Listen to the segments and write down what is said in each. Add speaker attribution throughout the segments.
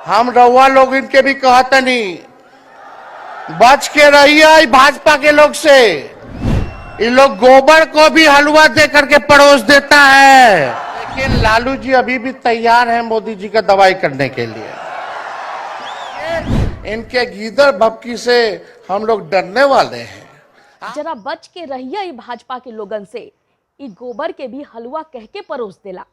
Speaker 1: हम रउआ लोग इनके भी कहते नहीं, बच के रहिए भाजपा के लोग से। इन लोग गोबर को भी हलवा दे करके परोस देता है। लेकिन लालू जी अभी भी तैयार हैं मोदी जी का दवाई करने के लिए। इनके गीदड़ भपकी से हम लोग डरने वाले हैं।
Speaker 2: जरा बच के रहिए भाजपा के लोगन से, ई गोबर के भी हलवा कह के परोस देला।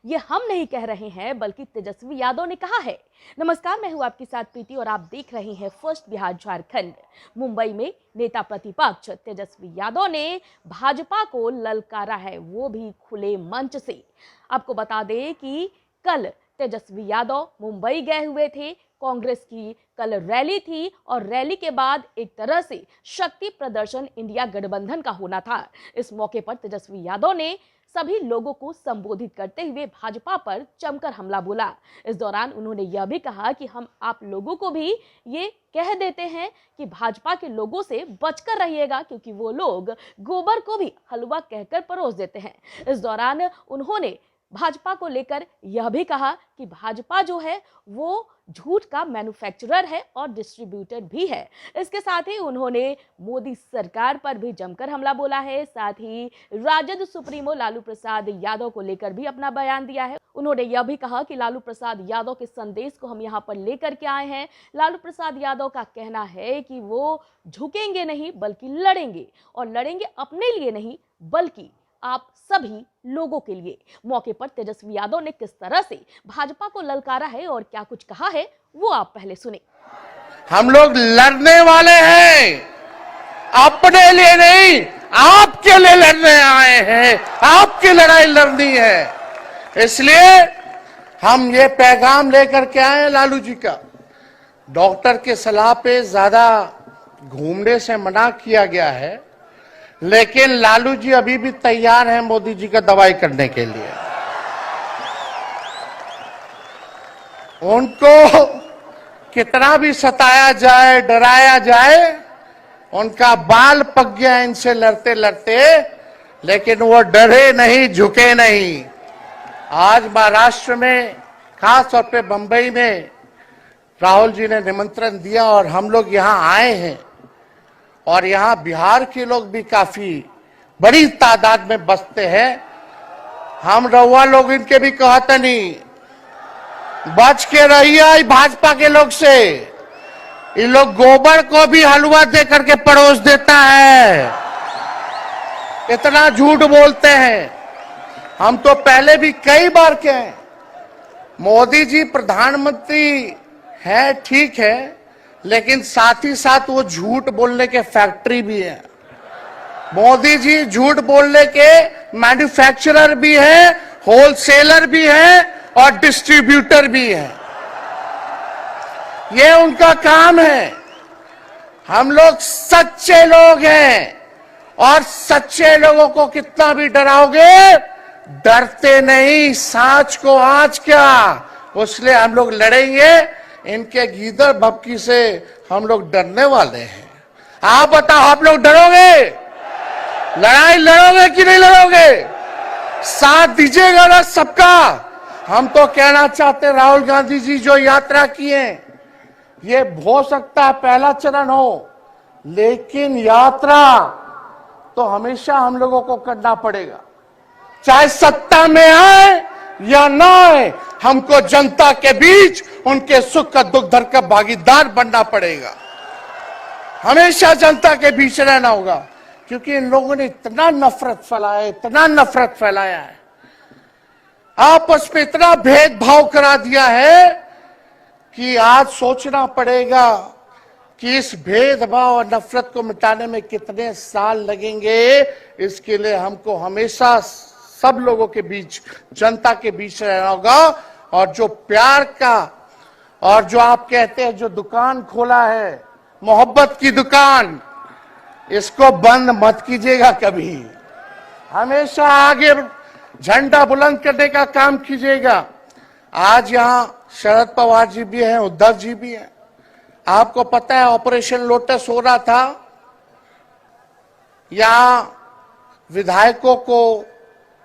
Speaker 2: ये हम नहीं कह रहे हैं बल्कि तेजस्वी यादव ने कहा है। नमस्कार, मैं हूं आपके साथ प्रीति और आप देख रहे हैं फर्स्ट बिहार झारखंड। मुंबई में नेता प्रतिपक्ष तेजस्वी यादव ने भाजपा को ललकारा है, वो भी खुले मंच से। आपको बता दें कि कल तेजस्वी यादव मुंबई गए हुए थे। कांग्रेस की कल रैली थी और रैली के बाद एक तरह से शक्ति प्रदर्शन इंडिया गठबंधन का होना था। इस मौके पर तेजस्वी यादव ने सभी लोगों को संबोधित करते हुए भाजपा पर जमकर हमला बोला। इस दौरान उन्होंने यह भी कहा कि हम आप लोगों को भी ये कह देते हैं कि भाजपा के लोगों से बचकर रहिएगा, क्योंकि वो लोग गोबर को भी हलवा कहकर परोस देते हैं। इस दौरान उन्होंने भाजपा को लेकर यह भी कहा कि भाजपा जो है वो झूठ का मैन्युफैक्चरर है और डिस्ट्रीब्यूटर भी है। इसके साथ ही उन्होंने मोदी सरकार पर भी जमकर हमला बोला है। साथ ही राजद सुप्रीमो लालू प्रसाद यादव को लेकर भी अपना बयान दिया है। उन्होंने यह भी कहा कि लालू प्रसाद यादव के संदेश को हम यहाँ पर लेकर के आए हैं। लालू प्रसाद यादव का कहना है कि वो झुकेंगे नहीं बल्कि लड़ेंगे, और लड़ेंगे अपने लिए नहीं बल्कि आप सभी लोगों के लिए। मौके पर तेजस्वी यादव ने किस तरह से भाजपा को ललकारा है और क्या कुछ कहा है वो आप पहले सुने।
Speaker 1: हम लोग लड़ने वाले हैं, अपने लिए नहीं, आपके लिए लड़ने आए हैं। आपकी लड़ाई लड़नी है, इसलिए हम ये पैगाम लेकर के आए हैं लालू जी का। डॉक्टर के सलाह पे ज्यादा घूमने से मना किया गया है, लेकिन लालू जी अभी भी तैयार हैं मोदी जी का दवाई करने के लिए। उनको कितना भी सताया जाए, डराया जाए, उनका बाल पक गया इनसे लड़ते लड़ते, लेकिन वो डरे नहीं, झुके नहीं। आज महाराष्ट्र में, खास तौर पे बंबई में राहुल जी ने निमंत्रण दिया और हम लोग यहां आए हैं। और यहां बिहार के लोग भी काफी बड़ी तादाद में बसते हैं। हम रउआ लोग इनके भी कहते नहीं, बच के रहिए भाजपा के लोग से। इन लोग गोबर को भी हलवा दे करके परोस देता है। इतना झूठ बोलते हैं। हम तो पहले भी कई बार कहे, मोदी जी प्रधानमंत्री है, ठीक है, लेकिन साथ ही साथ वो झूठ बोलने के फैक्ट्री भी है। मोदी जी झूठ बोलने के मैन्युफैक्चरर भी है, होलसेलर भी है और डिस्ट्रीब्यूटर भी है। ये उनका काम है। हम लोग सच्चे लोग हैं और सच्चे लोगों को कितना भी डराओगे, डरते नहीं। सांच को आज क्या, इसलिए हम लोग लड़ेंगे। इनके गीदड़ भपकी से हम लोग डरने वाले हैं। आप बताओ, आप लोग डरोगे? लड़ाई लड़ोगे कि नहीं लड़ोगे? साथ दीजिएगा ना सबका? हम तो कहना चाहते, राहुल गांधी जी जो यात्रा किए, ये हो सकता है पहला चरण हो, लेकिन यात्रा तो हमेशा हम लोगों को करना पड़ेगा। चाहे सत्ता में आए या ना आए, हमको जनता के बीच उनके सुख का दुख दर्द का भागीदार बनना पड़ेगा। हमेशा जनता के बीच रहना होगा, क्योंकि इन लोगों ने इतना नफरत फैलाया, इतना नफरत फैलाया है, आपस में इतना भेदभाव करा दिया है कि आज सोचना पड़ेगा कि इस भेदभाव और नफरत को मिटाने में कितने साल लगेंगे। इसके लिए हमको हमेशा सब लोगों के बीच, जनता के बीच रहना होगा। और जो प्यार का, और जो आप कहते हैं जो दुकान खोला है, मोहब्बत की दुकान, इसको बंद मत कीजिएगा कभी। हमेशा आगे झंडा बुलंद करने का काम कीजिएगा। आज यहां शरद पवार जी भी हैं, उद्धव जी भी हैं। आपको पता है ऑपरेशन लोटस हो रहा था, यहां विधायकों को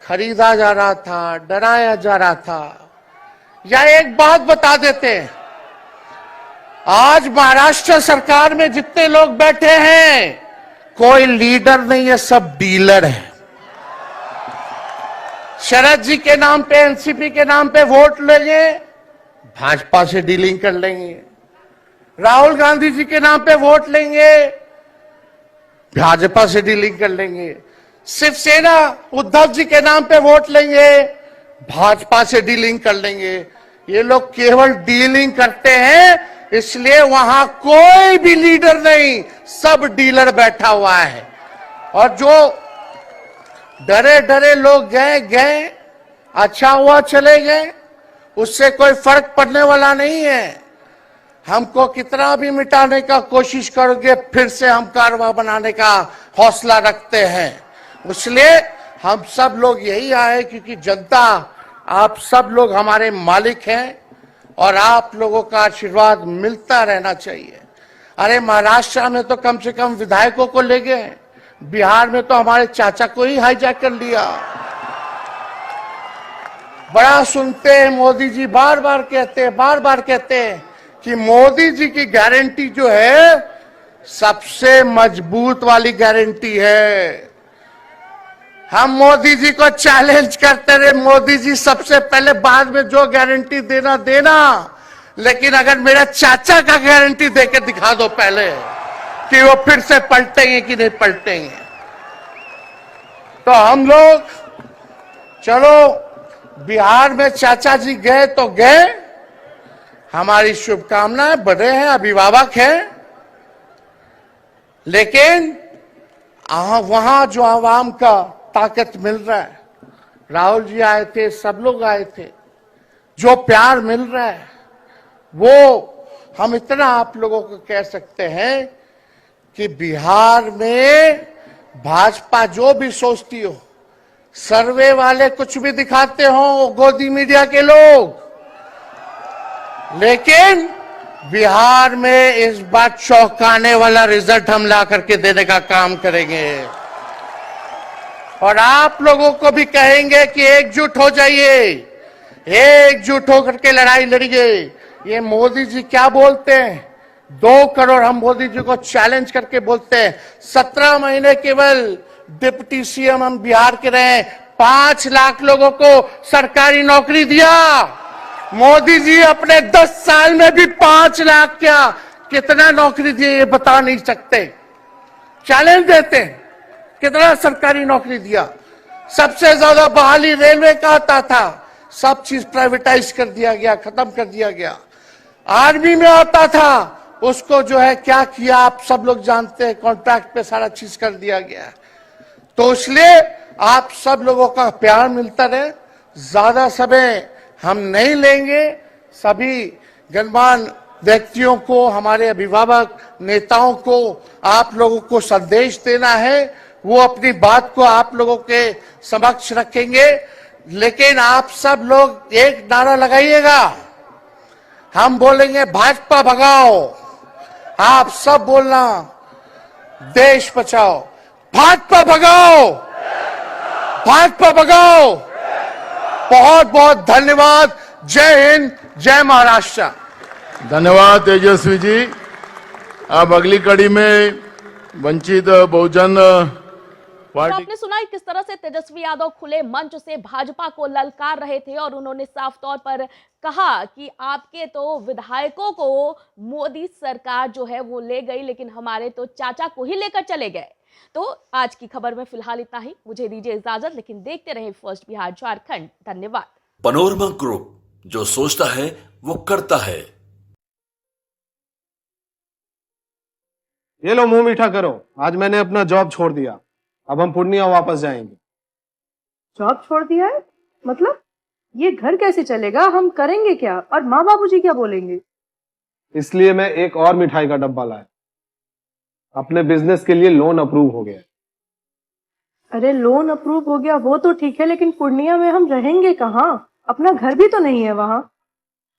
Speaker 1: खरीदा जा रहा था, डराया जा रहा था। या एक बात बता देते हैं, आज महाराष्ट्र सरकार में जितने लोग बैठे हैं, कोई लीडर नहीं है, सब डीलर है। शरद जी के नाम पे, एनसीपी के नाम पे वोट लेंगे, भाजपा से डीलिंग कर लेंगे। राहुल गांधी जी के नाम पे वोट लेंगे, भाजपा से डीलिंग कर लेंगे। शिवसेना उद्धव जी के नाम पे वोट लेंगे, भाजपा से डीलिंग कर लेंगे। ये लोग केवल डीलिंग करते हैं, इसलिए वहां कोई भी लीडर नहीं, सब डीलर बैठा हुआ है। और जो डरे डरे लोग गए, अच्छा हुआ चले गए, उससे कोई फर्क पड़ने वाला नहीं है। हमको कितना भी मिटाने का कोशिश करोगे, फिर से हम कारवां बनाने का हौसला रखते हैं। इसलिए हम सब लोग यही आए, क्योंकि जनता, आप सब लोग हमारे मालिक हैं और आप लोगों का आशीर्वाद मिलता रहना चाहिए। अरे महाराष्ट्र में तो कम से कम विधायकों को ले गए, बिहार में तो हमारे चाचा को ही हाईजैक कर लिया। बड़ा सुनते हैं, मोदी जी बार बार कहते हैं कि मोदी जी की गारंटी जो है सबसे मजबूत वाली गारंटी है। हम मोदी जी को चैलेंज करते रहे, मोदी जी सबसे पहले, बाद में जो गारंटी देना, लेकिन अगर मेरा चाचा का गारंटी देके दिखा दो पहले कि वो फिर से पलटेंगे कि नहीं पलटेंगे। तो हम लोग, चलो बिहार में चाचा जी गए तो गए, हमारी शुभकामनाएं, बड़े हैं, अभिभावक हैं, लेकिन वहां जो आवाम का ताकत मिल रहा है, राहुल जी आए थे, सब लोग आए थे, जो प्यार मिल रहा है, वो हम इतना आप लोगों को कह सकते हैं कि बिहार में भाजपा जो भी सोचती हो, सर्वे वाले कुछ भी दिखाते हो, गोदी मीडिया के लोग, लेकिन बिहार में इस बार चौंकाने वाला रिजल्ट हम ला करके देने का काम करेंगे। और आप लोगों को भी कहेंगे कि एकजुट हो जाइए, एकजुट होकर के लड़ाई लड़िए। ये मोदी जी क्या बोलते हैं, 2 करोड़, हम मोदी जी को चैलेंज करके बोलते हैं, 17 महीने केवल डिप्टी सीएम हम बिहार के रहे, 5 लाख लोगों को सरकारी नौकरी दिया। मोदी जी अपने 10 साल में भी 5 लाख क्या, कितना नौकरी दिए ये बता नहीं सकते। चैलेंज देते हैं, कितना सरकारी नौकरी दिया। सबसे ज्यादा बहाली रेलवे का आता था, सब चीज प्राइवेटाइज कर दिया गया, खत्म कर दिया गया। आर्मी में आता था, उसको जो है क्या किया आप सब लोग जानते हैं, कॉन्ट्रैक्ट पे सारा चीज कर दिया गया। तो इसलिए आप सब लोगों का प्यार मिलता रहे, ज्यादा समय हम नहीं लेंगे। सभी गणमान्य व्यक्तियों को, हमारे अभिभावक नेताओं को आप लोगों को संदेश देना है, वो अपनी बात को आप लोगों के समक्ष रखेंगे। लेकिन आप सब लोग एक नारा लगाइएगा, हम बोलेंगे भाजपा भगाओ, आप सब बोलना देश बचाओ, भाजपा भगाओ, भाजपा भगाओ। बहुत बहुत धन्यवाद। जय हिंद, जय महाराष्ट्र।
Speaker 3: धन्यवाद तेजस्वी जी। अब अगली कड़ी में वंचित बहुजन
Speaker 2: तो
Speaker 3: पार्टी।
Speaker 2: आपने सुना किस तरह से तेजस्वी यादव खुले मंच से भाजपा को ललकार रहे थे और उन्होंने साफ तौर पर कहा कि आपके तो विधायकों को मोदी सरकार जो है वो ले गई, लेकिन हमारे तो चाचा को ही लेकर चले गए। तो आज की खबर में फिलहाल इतना ही, मुझे दीजिए इजाजत, लेकिन देखते रहे फर्स्ट बिहार झारखंड। धन्यवाद।
Speaker 4: पनोरमा ग्रुप, जो सोचता है वो करता है।
Speaker 5: ये लो मुंह मीठा करो, आज मैंने अपना जॉब छोड़ दिया, अब हम पूर्णिया वापस जाएंगे।
Speaker 6: जॉब छोड़ दिया है? मतलब ये घर कैसे चलेगा, हम करेंगे क्या, और माँ बाबूजी क्या बोलेंगे?
Speaker 5: इसलिए मैं एक और मिठाई का डब्बा लाया, अपने बिजनेस के लिए लोन अप्रूव हो गया।
Speaker 6: अरे लोन अप्रूव हो गया वो तो ठीक है, लेकिन पूर्णिया में हम रहेंगे कहाँ? अपना घर भी तो नहीं है वहां।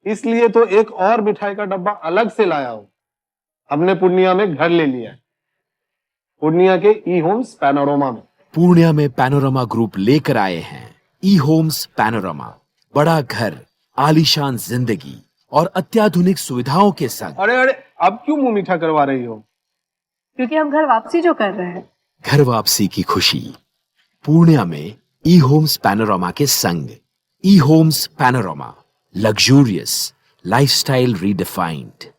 Speaker 5: इसलिए तो एक और मिठाई का डब्बा अलग से लाया हूं। हमने पूर्णिया में घर ले लिया है, पूर्णिया के ई होम्स पैनोरमा में।
Speaker 7: पूर्णिया में पैनोरमा ग्रुप लेकर आए हैं ई होम्स पैनोरमा। बड़ा घर, आलीशान जिंदगी और अत्याधुनिक सुविधाओं के संग
Speaker 5: अरे अरे, अब क्यों मुंह मीठा करवा रही हो?
Speaker 6: क्योंकि हम घर वापसी जो कर रहे हैं।
Speaker 7: घर वापसी की खुशी पूर्णिया में ई होम्स पैनोरामा के संग। ई homes panorama, luxurious lifestyle redefined.